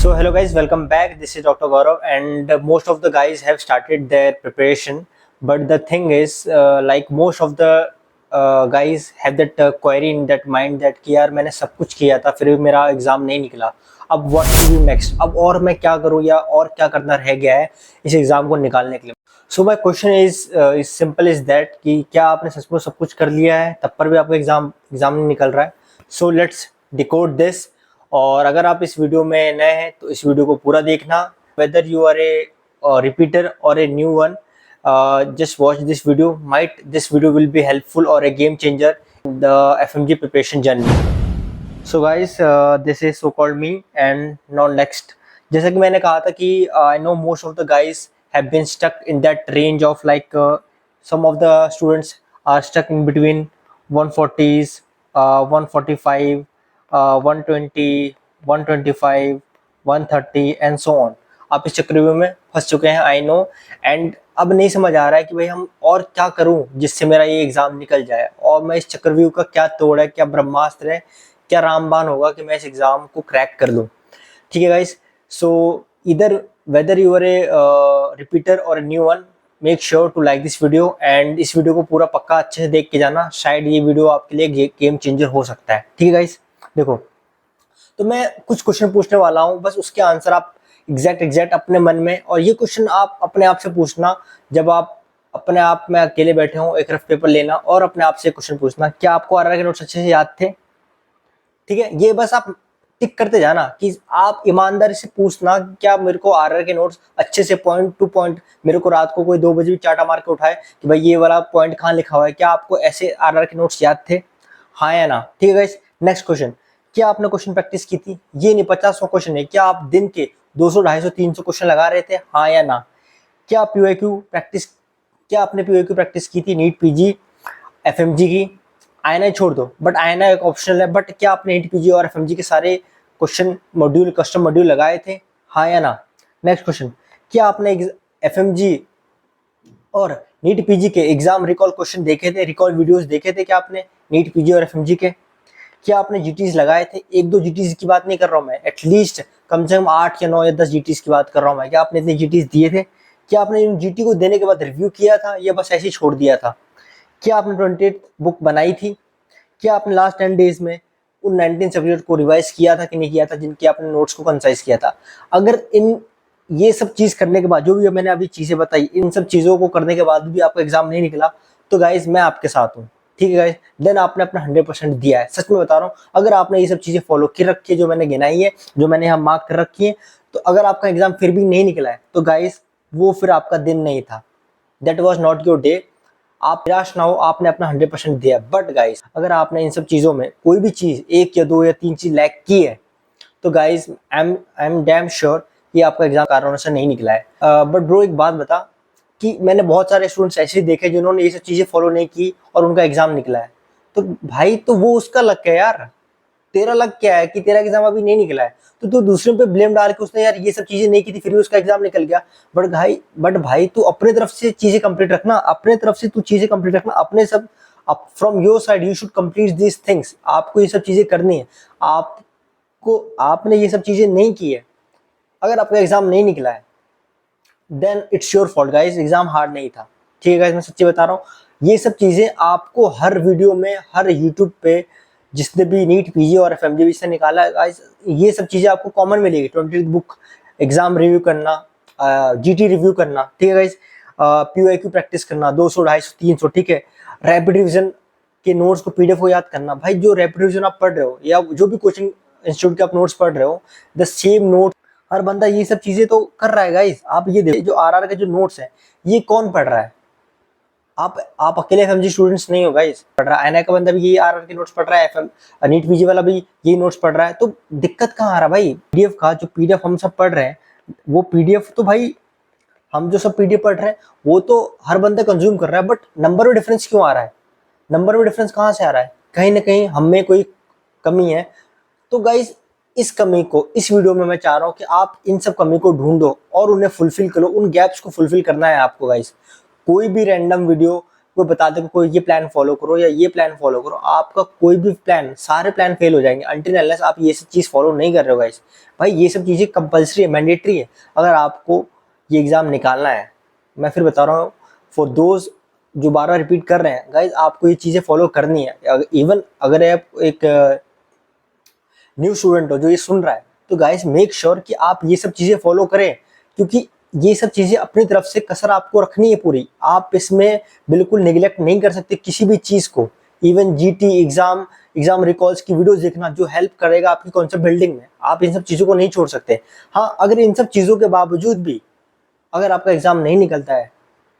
So hello guys, welcome back. This is Dr. Gaurav, and most of the guys have started their preparation. But the thing is, like most of the guys have that query in that mind that कि यार मैंने सब कुछ किया था फिर भी मेरा एग्जाम नहीं निकला. अब what to do next? अब और मैं क्या करूँ या और क्या करना रह गया है इस एग्जाम को निकालने के लिए. So my question is simple is that कि क्या आपने सच में सब कुछ कर लिया है तब पर भी आपका एग्जाम नहीं निकल रहा है. So let's decode this. और अगर आप इस वीडियो में नए हैं तो इस वीडियो को पूरा देखना. Whether you are a repeater or a new one, just watch this video. This video will be helpful or a game changer in the FMG preparation journey. So guys, this is so called me and now next. जैसा कि मैंने कहा था कि I know most of the guys have been stuck in that range of like some of the students are stuck in between 140s, 145, 120, 125, 130 and so on. आप इस चक्रव्यूह में फंस चुके हैं, आई नो. एंड अब नहीं समझ आ रहा है कि भाई हम और क्या करूं जिससे मेरा ये एग्जाम निकल जाए, और मैं इस चक्रव्यूह का क्या तोड़ है, क्या ब्रह्मास्त्र है, क्या रामबाण होगा कि मैं इस एग्जाम को क्रैक कर लूं. ठीक है गाइस, सो इधर whether you are a repeater or new one, make sure to like this video and इस वीडियो को पूरा पक्का अच्छे से देख के जाना. शायद ये वीडियो आपके लिए गेम चेंजर हो सकता है. ठीक है गाइस, देखो तो मैं कुछ क्वेश्चन पूछने वाला हूँ, बस उसके आंसर आप एग्जैक्ट अपने मन में, और ये क्वेश्चन आप अपने आप से पूछना जब आप अपने आप में अकेले बैठे हो. एक रफ पेपर लेना और अपने आप से क्वेश्चन पूछना, क्या आपको आरआर के नोट्स अच्छे से याद थे. ठीक है, ये बस आप टिक करते जाना कि आप ईमानदारी से पूछना क्या मेरे को आरआर के नोट्स अच्छे से पॉइंट टू पॉइंट, मेरे को रात को कोई 2 बजे भी चाटा मार के उठाए कि भाई ये वाला पॉइंट कहाँ लिखा हुआ है, क्या आपको ऐसे आरआर के नोट्स याद थे, हाँ या ना. ठीक है गाइस, नेक्स्ट क्वेश्चन, क्या आपने क्वेश्चन प्रैक्टिस की थी. ये नहीं 50 क्वेश्चन है, क्या आप दिन के 200, 250, 300 क्वेश्चन लगा रहे थे, हाँ या ना. क्या आपने पीओक्यू प्रैक्टिस की थी नीट पीजी एफएमजी की. आईएनआई छोड़ दो, बट आईएनआई एक ऑप्शनल है, बट क्या आपने नीट पीजी और एफएमजी के सारे क्वेश्चन मॉड्यूल, कस्टम मॉड्यूल लगाए थे, हाँ या ना. नेक्स्ट क्वेश्चन, क्या आपने एफएमजी और नीट पीजी के एग्जाम रिकॉल क्वेश्चन देखे थे, रिकॉल वीडियोस देखे थे क्या आपने नीट पीजी और एफएमजी के. क्या आपने जीटीज लगाए थे, 1-2 जीटीज की बात नहीं कर रहा हूँ मैं, एटलीस्ट कम से कम 8 या 9 या 10 जीटीज की बात कर रहा हूँ मैं. क्या आपने इतने जीटीज दिए थे. क्या आपने इन जीटी को देने के बाद रिव्यू किया था या बस ऐसे ही छोड़ दिया था. क्या आपने 28 बुक बनाई थी. क्या आपने लास्ट 10 डेज में उन 19 सब्जेक्ट को रिवाइज किया था कि नहीं किया था जिनके आपने नोट्स को कंसाइज किया था. अगर इन ये सब चीज करने के बाद, जो भी मैंने अभी चीजें बताई, इन सब चीजों को करने के बाद भी आपका एग्जाम नहीं निकला, तो गाइज मैं आपके साथ हूँ. ठीक है गाइस, देन आपने अपना 100% दिया है. सच में बता रहा हूँ, अगर आपने ये सब चीजें फॉलो कर रखी है जो मैंने गिनाई है, जो मैंने यहाँ मार्क कर रखी है, तो अगर आपका एग्जाम फिर भी नहीं निकला है तो गाइस वो फिर आपका दिन नहीं था, that was not your day. आप निराश ना हो, आपने अपना 100% दिया. बट गाइस अगर आपने इन सब चीजों में कोई भी चीज 1 या 2 या 3 चीज लैक की है तो guys I am damn sure कि आपका एग्जाम कारणों से नहीं निकला है. बट ब्रो एक बात बता कि मैंने बहुत सारे स्टूडेंट्स ऐसे देखे जिन्होंने ये सब चीजें फॉलो नहीं की और उनका एग्जाम निकला है. तो भाई तो वो उसका लक है यार, तेरा लक क्या है कि तेरा एग्जाम अभी नहीं निकला है, तो तू दूसरे पे ब्लेम डाल के उसने यार ये सब चीजें नहीं की थी फिर भी उसका एग्जाम निकल गया. बट भाई तू अपने तरफ से चीजें कंप्लीट रखना, अपने तरफ से तू चीजें कंप्लीट रखना, अपने सब from your side you should complete this things. आपको ये सब चीजें करनी है. आपने ये सब चीजें नहीं की है, अगर आपका एग्जाम नहीं निकला है then it's your fault guys. Exam hard नहीं था. ठीक है गाइस, मैं सच्ची बता रहा हूँ, ये सब चीजें आपको हर वीडियो में, हर यूट्यूब पे जिसने भी नीट पीजी और एफएमजी से निकाला है गाइस, ये सब चीजें आपको कॉमन मिलेगी. 20 बुक एग्जाम रिव्यू करना, जीटी रिव्यू करना, ठीक है गाइस, पीओक्यू प्रैक्टिस करना 200, 250, 300. ठीक है, रैपिड रिविजन के नोट्स को पीडीएफ को याद करना. भाई जो रैपिड रिविजन आप पढ़ रहे हो या जो भी कोचिंग इंस्टीट्यूट के आप नोट्स पढ़ रहे हो, द सेम नोट हर बंदा ये सब चीजें तो कर रहा है गाइस. आप ये देखो जो आरआर के जो नोट्स हैं ये कौन पढ़ रहा है. आप अकेले एफएमजी स्टूडेंट्स नहीं हो गाइस, पढ़ रहा है आईएनआई का बंदा भी यही आरआर के नोट्स पढ़ रहा है, एफएम नीट पीजी वाला भी यही नोट्स पढ़ रहा है. तो दिक्कत कहाँ आ रहा है भाई. पीडीएफ का जो पीडीएफ हम सब पढ़ रहे हैं, वो पीडीएफ तो भाई हम जो सब पीडीएफ पढ़ रहे हैं वो तो हर बंदा कंज्यूम कर रहा है, बट नंबर में डिफरेंस क्यों आ रहा है. नंबर में डिफरेंस कहाँ से आ रहा है. कहीं ना कहीं हम में कोई कमी है. तो गाइस इस कमी को इस वीडियो में मैं चाह रहा हूँ कि आप इन सब कमी को ढूंढो और उन्हें फुलफिल करो. उन गैप्स को फुलफिल करना है आपको गाइस. कोई भी रैंडम वीडियो, कोई बता दे कि कोई ये प्लान फॉलो करो या ये प्लान फॉलो करो, आपका कोई भी प्लान, सारे प्लान फेल हो जाएंगे अनटिल अनलेस आप ये सब चीज़ फॉलो नहीं कर रहे हो गाइस। भाई ये सब चीज़ें कंपलसरी है, मैंडेटरी है अगर आपको ये एग्ज़ाम निकालना है। मैं फिर बता रहा हूँ फॉर दोज जो बार बार रिपीट कर रहे हैं गाइज, आपको ये चीज़ें फॉलो करनी है। इवन अगर आप एक न्यू स्टूडेंट हो जो ये सुन रहा है, तो गाइज मेक श्योर कि आप ये सब चीज़ें फॉलो करें, क्योंकि ये सब चीज़ें अपनी तरफ से कसर आपको रखनी है पूरी। आप इसमें बिल्कुल निगलेक्ट नहीं कर सकते किसी भी चीज़ को। इवन जीटी एग्जाम रिकॉल्स की वीडियोस देखना जो हेल्प करेगा आपकी कॉन्सेप्ट बिल्डिंग में, आप इन सब चीज़ों को नहीं छोड़ सकते। हाँ, अगर इन सब चीज़ों के बावजूद भी अगर आपका एग्जाम नहीं निकलता है,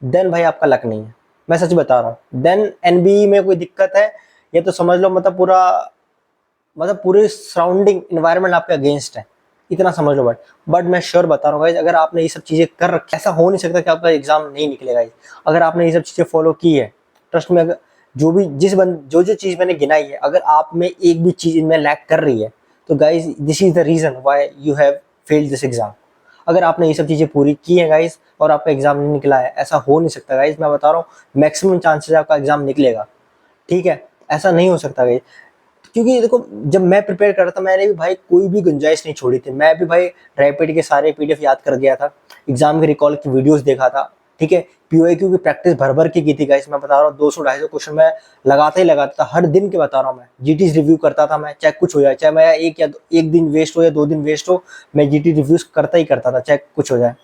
देन भाई आपका लक नहीं है, मैं सच बता रहा हूँ। देन एनबीई में कोई दिक्कत है, ये तो समझ लो मतलब पूरे सराउंडिंग इन्वायरमेंट आपके अगेंस्ट है, इतना समझ लो। बट मैं श्योर बता रहा हूँ गाइज, अगर आपने ये सब चीज़ें कर रखी, ऐसा हो नहीं सकता कि आपका एग्जाम नहीं निकलेगा। अगर आपने ये सब चीज़ें फॉलो की है, ट्रस्ट में, अगर जो चीज़ मैंने गिनाई है, अगर आप में एक भी चीज़ इनमें लैक कर रही है, तो guys this is the reason why you have failed this exam. अगर आपने ये सब चीज़ें पूरी की हैं गाइज और आपका एग्जाम नहीं निकला है, ऐसा हो नहीं सकता गाइज। मैं बता रहा हूँ मैक्सिमम चांसेस आपका एग्जाम निकलेगा, ठीक है, ऐसा नहीं हो सकता गाइज। क्योंकि देखो, जब मैं प्रिपेयर कर रहा था, मैंने भी भाई कोई भी गुंजाइश नहीं छोड़ी थी। मैं भी भाई रैपिड के सारे पीडीएफ याद कर गया था, एग्जाम के रिकॉल की वीडियोस देखा था, ठीक है, पीओआईक्यू की प्रैक्टिस भर भर की थी गाइस। मैं बता रहा हूँ 200-250 क्वेश्चन मैं लगाता ही लगाता था, हर दिन के बता रहा हूँ। मैं जीटीज रिव्यू करता था, मैं चाहे कुछ हो जाए, चाहे मैं एक दिन वेस्ट हो या 2 दिन वेस्ट हो, मैं जीटी रिव्यूज करता ही करता था, चाहे कुछ हो जाए,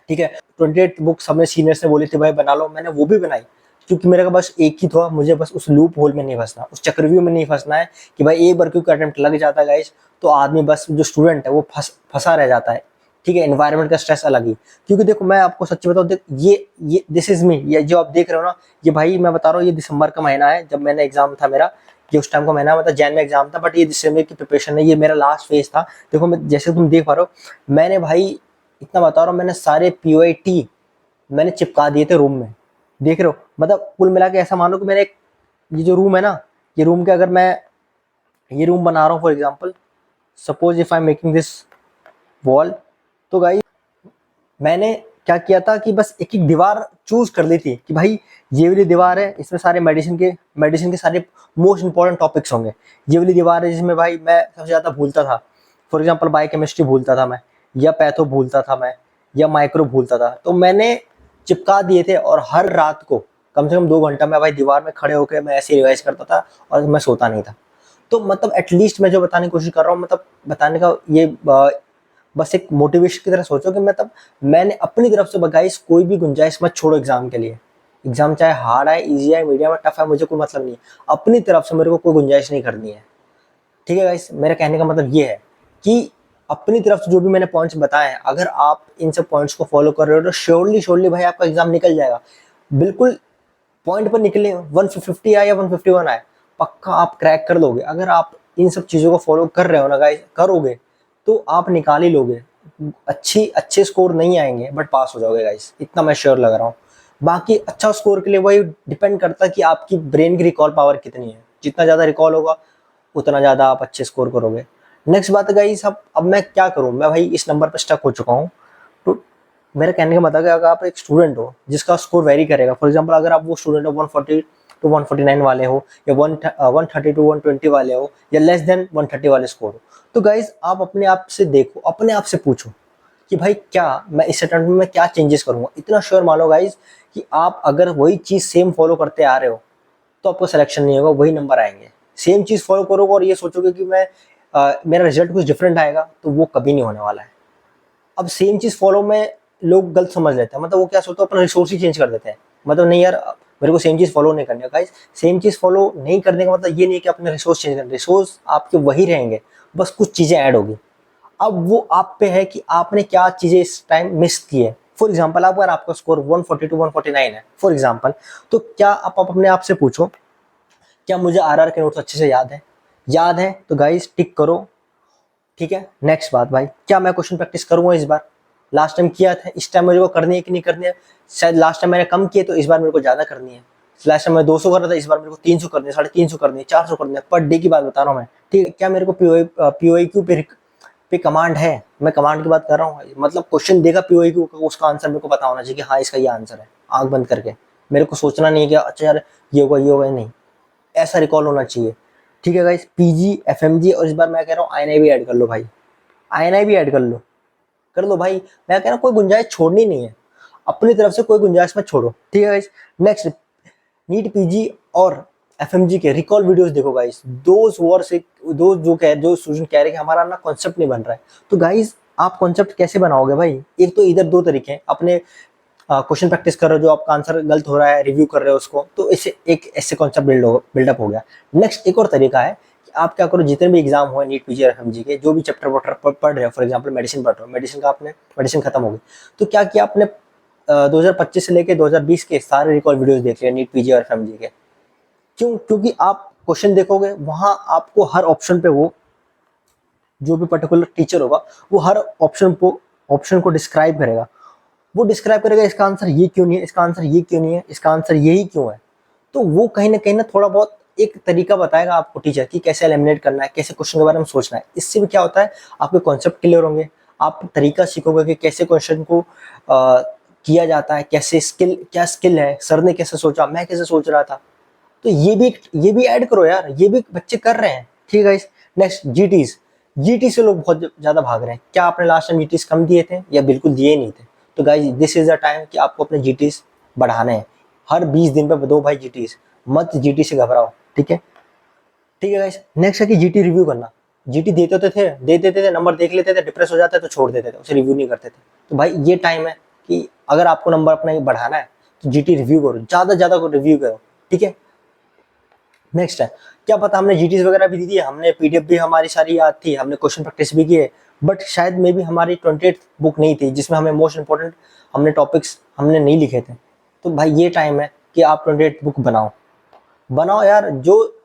ठीक है। 28 बुक्स हमने सीनियर्स ने बोली थी भाई बना लो, मैंने वो भी बनाई, क्योंकि मेरे का बस एक ही था, मुझे बस उस लूप होल में नहीं फंसना, उस चक्रव्यूह में नहीं फंसना है कि भाई एक बार क्योंकि अटेम्प्ट लग जाता है गाइस, तो आदमी बस जो स्टूडेंट है वो फंसा रह जाता है, ठीक है। एनवायरनमेंट का स्ट्रेस अलग ही, क्योंकि देखो मैं आपको सच्ची बताऊँ, देख ये दिस इज मी, ये जो आप देख रहे हो ना, ये भाई मैं बता रहा हूँ, ये दिसंबर का महीना है जब मैंने एग्जाम था मेरा, ये उस टाइम का महीना, मतलब जैन में एग्जाम था, बट ये दिसंबर की प्रिपरेशन है, ये मेरा लास्ट फेज था। देखो मैं, जैसे तुम देख पा रहे हो, मैंने भाई इतना बता रहा हूँ, मैंने सारे पीओआईटी मैंने चिपका दिए थे रूम में, देख रहे हो। मतलब कुल मिला के ऐसा मानो कि मेरे ये जो रूम है ना, ये रूम के, अगर मैं ये रूम बना रहा हूँ for example, suppose if I am making this wall, तो गाइस मैंने क्या किया था कि बस एक एक दीवार चूज कर ली थी कि भाई ये वाली दीवार है, इसमें सारे मेडिसिन के सारे मोस्ट इंपॉर्टेंट टॉपिक्स होंगे। ये वाली दीवार है जिसमें भाई मैं सबसे ज़्यादा भूलता था, फॉर एग्जाम्पल बायोकेमिस्ट्री भूलता था मैं, या पैथो भूलता था मैं, या माइक्रो भूलता था, तो मैंने चिपका दिए थे। और हर रात को कम से कम 2 घंटा मैं भाई दीवार में खड़े होकर मैं ऐसे रिवाइज करता था, और मैं सोता नहीं था। तो मतलब एटलीस्ट मैं जो बताने की कोशिश कर रहा हूँ, मतलब बताने का ये बस एक मोटिवेशन की तरह सोचो कि मतलब मैंने अपनी तरफ से गाइस कोई भी गुंजाइश मत छोड़ो एग्जाम के लिए। एग्जाम चाहे हार्ड है, इजी है, मीडियम है, टफ है, मुझे कोई मतलब नहीं है, अपनी तरफ से मेरे को कोई गुंजाइश नहीं करनी है, ठीक है गाइस। मेरा कहने का मतलब ये है कि अपनी तरफ से जो भी मैंने पॉइंट्स बताए हैं, अगर आप इन सब पॉइंट्स को फॉलो कर रहे हो, तो श्योरली भाई आपका एग्जाम निकल जाएगा, बिल्कुल पॉइंट पर निकले, 150 आए या 151 आए, पक्का आप क्रैक कर लोगे। अगर आप इन सब चीज़ों को फॉलो कर रहे हो ना गाइस, करोगे तो आप निकाल ही लोगे। अच्छे स्कोर नहीं आएंगे बट पास हो जाओगे गाइस, इतना मैं श्योर लग रहा हूँ। बाकी अच्छा स्कोर के लिए वही डिपेंड करता है कि आपकी ब्रेन की रिकॉल पावर कितनी है, जितना ज़्यादा रिकॉल होगा उतना ज़्यादा आप अच्छे स्कोर करोगे। नेक्स्ट बात है गाइस, अब मैं क्या करूँ, मैं भाई इस नंबर पर स्टक हो चुका हूँ। तो मेरे कहने का मतलब है, अगर आप एक स्टूडेंट हो जिसका स्कोर वेरी करेगा, फॉर एग्जांपल अगर आप वो स्टूडेंट हो 140 टू 149 वाले हो, या 130 टू 120 वाले हो, या लेस देन 130 वाले स्कोर हो, तो गाइज आप अपने आप से देखो, अपने आप से पूछो कि भाई क्या मैं इस अटेम्प्ट में क्या चेंजेस करूंगा। इतना श्योर मानो गाइज कि आप अगर वही चीज़ सेम फॉलो करते आ रहे हो तो आपका सिलेक्शन नहीं होगा, वही नंबर आएंगे। सेम चीज़ फॉलो करोगे और ये सोचोगे कि मेरा रिजल्ट कुछ डिफरेंट आएगा, तो वो कभी नहीं होने वाला है। अब सेम चीज़ फॉलो में लोग गलत समझ लेते हैं, मतलब वो क्या सोचते हैं, अपना रिसोर्स ही चेंज कर देते हैं। मतलब नहीं यार, मेरे को सेम चीज़ फॉलो नहीं करनी है गाइस। सेम चीज़ फॉलो नहीं करने का मतलब ये नहीं है कि अपने रिसोर्स चेंज करना, रिसोर्स आपके वही रहेंगे, बस कुछ चीज़ें ऐड होगी। अब वो आप पे है कि आपने क्या चीज़ें इस टाइम मिस की है। फॉर एग्जाम्पल अगर आपका स्कोर 140 टू 149 है फॉर एग्जाम्पल, तो क्या आप अपने आप से पूछो, क्या मुझे आरआर के नोट्स अच्छे से याद है तो गाइस टिक करो, ठीक है। नेक्स्ट बात भाई, क्या मैं क्वेश्चन प्रैक्टिस करूंगा इस बार, लास्ट टाइम किया था, इस टाइम मेरे को करनी है कि नहीं करनी है। शायद लास्ट टाइम मैंने कम किए तो इस बार मेरे को ज़्यादा करनी है। लास्ट टाइम मैं 200 कर रहा था, इस बार मेरे को 300 करनी है, 350 करनी है, 400 करनी है, पर डे की बात बता रहा हूँ मैं, ठीक है। क्या मेरे को पीओआईक्यू पे कमांड है, मैं कमांड की बात कर रहा हूँ, मतलब क्वेश्चन देगा पीओआईक्यू का, उसका आंसर मेरे को पता होना चाहिए कि हाँ इसका ये आंसर है, आंख बंद करके, मेरे को सोचना नहीं है कि अच्छा यार ये होगा, नहीं, ऐसा रिकॉल होना चाहिए। ठीक है गाइस, पीजी, एफएमजी, और इस बार मैं कह रहा हूँ आईएनआई भी ऐड कर लो भाई, आईएनआई भी ऐड कर लो भाई। मैं कह रहा हूँ कोई गुंजाइश छोड़नी नहीं है, अपनी तरफ से कोई गुंजाइश मत छोड़ो। ठीक है गाइस, नेक्स्ट, नीट पीजी और एफएमजी के रिकॉल वीडियोस देखो गाइस। जो स्टूडेंट कह रहे हैं कि हमारा ना कॉन्सेप्ट नहीं बन रहा है, तो गाइस आप कॉन्सेप्ट कैसे बनाओगे भाई? एक तो इधर दो तरीके हैं, अपने क्वेश्चन प्रैक्टिस कर रहे हो, जो आपका आंसर गलत हो रहा है रिव्यू कर रहे हो उसको, तो इससे एक ऐसे कॉन्सेप्ट बिल्डअप हो गया। नेक्स्ट एक और तरीका है कि आप क्या करो, जितने भी एग्जाम हो नीट पीजी और एफएमजी के, जो भी चैप्टर पढ़ रहे हो, फॉर एग्जांपल मेडिसिन पढ़ रहे हो, मेडिसिन का आपने मेडिसिन खत्म हो गई, तो क्या किया आपने 2025 से लेके 2020 के सारे रिकॉल वीडियोस देख लिया नीट पीजी और एफएमजी के। क्यों? क्योंकि आप क्वेश्चन देखोगे, वहां आपको हर ऑप्शन पे वो जो भी पर्टिकुलर टीचर होगा वो हर ऑप्शन को डिस्क्राइब करेगा। वो डिस्क्राइब करेगा इसका आंसर ये क्यों नहीं है, इसका आंसर ये क्यों नहीं है, इसका आंसर यही क्यों है। तो वो कहीं ना थोड़ा बहुत एक तरीका बताएगा आपको टीचर कि कैसे एलिमिनेट करना है, कैसे क्वेश्चन के बारे में सोचना है। इससे भी क्या होता है, आपके कॉन्सेप्ट क्लियर होंगे, आप तरीका सीखोगे कि कैसे क्वेश्चन को किया जाता है, कैसे क्या स्किल है, सर ने कैसे सोचा, मैं कैसे सोच रहा था। तो ये भी ऐड करो यार, ये भी बच्चे कर रहे हैं। ठीक है गाइस, नेक्स्ट जीटी से लोग बहुत ज्यादा भाग रहे हैं। क्या आपने लास्ट टाइम जीटीज कम दिए थे या बिल्कुल दिए नहीं थे? तो guys this is the time कि आपको अपने जीटीज बढ़ाने हैं। हर 20 दिन पे दो भाई जीटीज, मत जीटी से घबराओ। ठीक है, ठीक है गाइस। नेक्स्ट है कि जीटी रिव्यू करना। जीटी दे देते थे, नंबर देख लेते थे, डिप्रेस हो जाते तो छोड़ देते थे, उसे रिव्यू नहीं करते थे। तो भाई ये टाइम है कि अगर आपको नंबर अपना बढ़ाना है तो जीटी रिव्यू करो, ज्यादा रिव्यू करो। ठीक है, नेक्स्ट है, क्या पता हमने जीटीज वगैरह भी दी थी, हमने पीडीएफ भी हमारी सारी याद थी, हमने क्वेश्चन प्रैक्टिस भी किए, बट शायद मे भी हमारी 28 बुक नहीं थी जिसमें हमें मोस्ट इंपॉर्टेंट हमने टॉपिक्स हमने नहीं लिखे थे। तो भाई ये टाइम है कि आप 28 बुक बनाओ यार। जो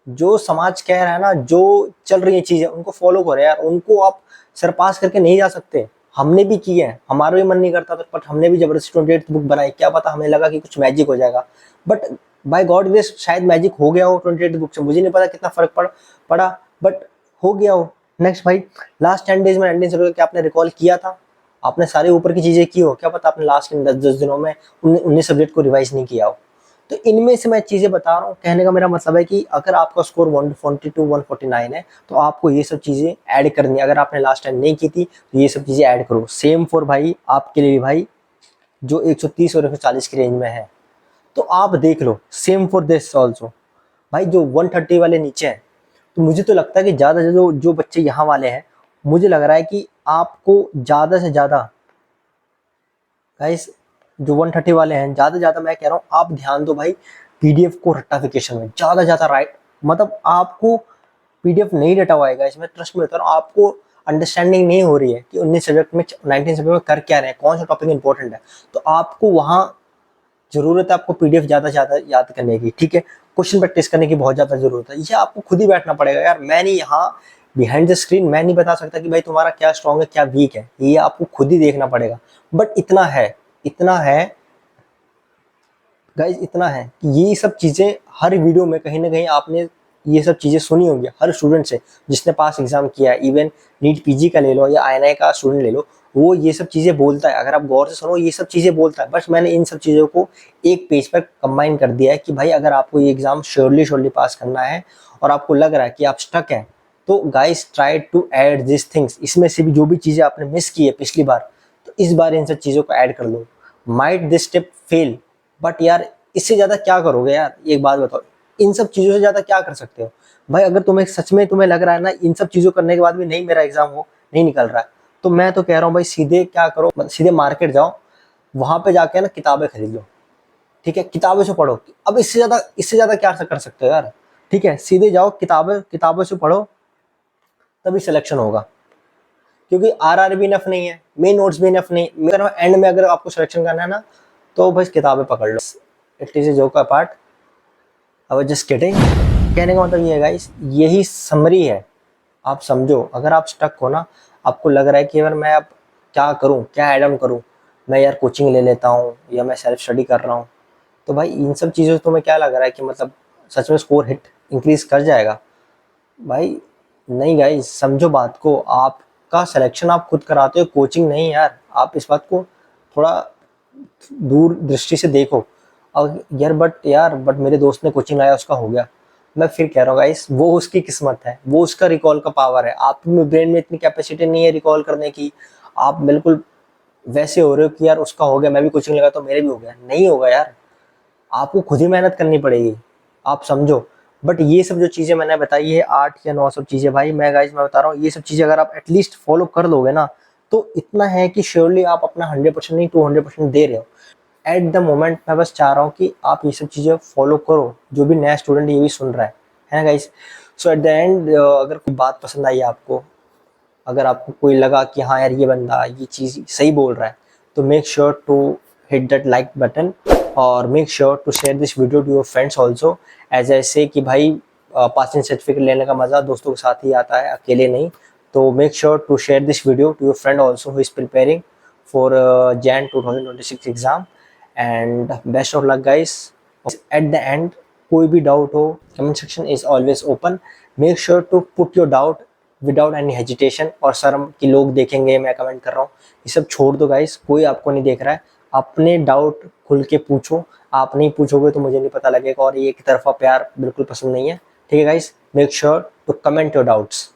जो समाज कह रहा है ना, जो चल रही है चीजें उनको फॉलो करो यार, उनको आप सरपास करके नहीं जा सकते। हमने भी किए हैं, हमारा भी मन नहीं करता था, बट हमने भी जबरदस्ती 28 बुक बनाई। क्या पता हमें लगा कि कुछ मैजिक हो जाएगा, बट बाय गॉड ग्रेस शायद मैजिक हो गया हो 28 बुक से, मुझे नहीं पता कितना फर्क पड़ा, बट हो गया हो। नेक्स्ट भाई, लास्ट 10 डेज में अटेंडेंस क्या आपने रिकॉल किया था? आपने सारे ऊपर की चीजें की हो, क्या पता आपने लास्ट इन 10 दिनों में 19 सब्जेक्ट को रिवाइज नहीं किया हो। तो इनमें से मैं चीजें बता रहा हूँ, कहने का मेरा मतलब है कि अगर आपका स्कोर 142 149 है तो आपको ये सब चीजें ऐड करनी है। अगर आपने लास्ट टाइम नहीं की थी तो ये सब चीजें ऐड करो। सेम फॉर भाई आपके लिए भी भाई, जो 130 और 140 की रेंज में है, तो आप देख लो, सेम फॉर दिस ऑल्सो। भाई जो 130 वाले नीचे हैं, तो मुझे तो लगता है कि ज्यादा से जो बच्चे यहाँ वाले हैं, मुझे लग रहा है कि आपको ज्यादा से ज्यादा गाइस, जो 130 वाले हैं, ज्यादा से ज्यादा मैं कह रहा हूँ आप ध्यान दो भाई पीडीएफ को रट्टाफिकेशन में, ज्यादा ज्यादा राइट। मतलब आपको पीडीएफ नहीं रटा हुआ है इसमें, ट्रस्ट में बता रहा हूँ, आपको अंडरस्टैंडिंग नहीं हो रही है कि 19 सब्जेक्ट में 19 सब्जेक्ट में कर क्या रहे हैं, कौन सा टॉपिक इंपॉर्टेंट है, तो आपको वहां जरूरत है आपको पीडीएफ ज्यादा याद करने की। ठीक है, क्वेश्चन प्रैक्टिस करने की बहुत ज्यादा जरूरत है, ये आपको खुद ही बैठना पड़ेगा यार। मैं नहीं यहाँ बिहाइंड द स्क्रीन मैं नहीं बता सकता कि भाई तुम्हारा क्या स्ट्रॉन्ग है क्या वीक है, ये आपको खुद ही देखना पड़ेगा। बट इतना है गाइज, इतना है कि ये सब चीजें हर वीडियो में कहीं ना कहीं आपने ये सब चीजें सुनी होंगी हर स्टूडेंट से जिसने पास एग्जाम किया है। इवन नीट पीजी का ले लो या आईएनआई का स्टूडेंट ले लो, वो ये सब चीजें बोलता है। अगर आप गौर से सुनो, ये सब चीजें बोलता है। बस मैंने इन सब चीजों को एक पेज पर कंबाइन कर दिया है कि भाई अगर आपको ये एग्जाम श्योरली पास करना है और आपको लग रहा है कि आप स्टक है, तो guys try to add this things. इसमें से भी जो भी चीजें आपने मिस की है पिछली बार, तो इस बार इन सब चीजों को ऐड कर लो। Might this step fail, but यार इससे ज्यादा क्या करोगे यार, एक बात बताओ, इन सब चीजों से ज्यादा क्या कर सकते हो भाई? अगर तुम्हें सच में तुम्हें लग रहा है ना इन सब चीजों करने के बाद भी नहीं मेरा एग्जाम हो नहीं निकल रहा है, तो मैं तो कह रहा हूँ भाई सीधे क्या करो, मतलब सीधे मार्केट जाओ, वहां पे जाके ना किताबें खरीद लो। ठीक है, किताबों से पढ़ो। अब इससे ज्यादा क्या कर सकते हो यार? ठीक है, सीधे जाओ, किताबों से पढ़ो, तभी सिलेक्शन होगा। क्योंकि आरआर भी इनफ नहीं है, मेन नोट्स भी इनफ नहीं, मेरा एंड में अगर आपको सिलेक्शन करना है ना, तो बस किताबें पकड़ लो। It is a joke apart, I was just kidding. कहने का मतलब ये है गाइस, यही समरी है। आप समझो, अगर आप स्टक हो ना, आपको लग रहा है कि यार मैं अब क्या करूं, क्या एड ऑन करूं, मैं यार कोचिंग ले लेता हूं या मैं सेल्फ स्टडी कर रहा हूं, तो भाई इन सब चीज़ों से तुम्हें क्या लग रहा है कि मतलब सच में स्कोर हिट इंक्रीज कर जाएगा? भाई नहीं गाइस, समझो बात को। आपका सिलेक्शन आप खुद कराते हो, कोचिंग नहीं यार। आप इस बात को थोड़ा दूर दृष्टि से देखो। और बट मेरे दोस्त ने कोचिंग लाया, उसका हो गया। मैं फिर कह रहा हूँ गाइस, वो उसकी किस्मत है, वो उसका रिकॉल का पावर है। आप में ब्रेन में इतनी कैपेसिटी नहीं है रिकॉल करने की। आप बिल्कुल वैसे हो रहे हो कि यार उसका हो गया, मैं भी कोचिंग लगा तो मेरे भी हो गया। नहीं होगा यार, आपको खुद ही मेहनत करनी पड़ेगी, आप समझो। बट ये सब जो चीज़ें मैंने बताई है, 8 या 9 सब चीज़ें भाई, मैं बता रहा हूँ, ये सब चीज़ें अगर आप एटलीस्ट फॉलो कर लोगे ना, तो इतना है कि श्योरली आप अपना 100% नहीं 200% दे रहे हो। एट द मोमेंट मैं बस चाह रहा हूँ कि आप ये सब चीज़ें फॉलो करो, जो भी नया स्टूडेंट ये भी सुन रहा है ना guys. So eight the and, अगर कोई बात पसंद आई आपको, अगर आपको कोई लगा कि हाँ यार ये बंदा ये चीज़ सही बोल रहा है, तो make sure to hit that like button, और make sure to share this video to your friends also. As I say कि भाई पासिंग सर्टिफिकेट लेने का मज़ा दोस्तों के साथ ही आता है, अकेले नहीं। तो make sure to share this video to your friend also who is preparing for जैन 2026 exam. And best of luck guys. At the end, कोई भी डाउट हो, comment section is always open. Make sure to put your doubt without any hesitation और शर्म कि लोग देखेंगे मैं कमेंट कर रहा हूँ। ये सब छोड़ दो गाइस, कोई आपको नहीं देख रहा है। अपने डाउट खुल के पूछो, आप नहीं पूछोगे तो मुझे नहीं पता लगेगा, और ये एक तरफा प्यार बिल्कुल पसंद नहीं है। ठीक है guys, make sure to comment your doubts.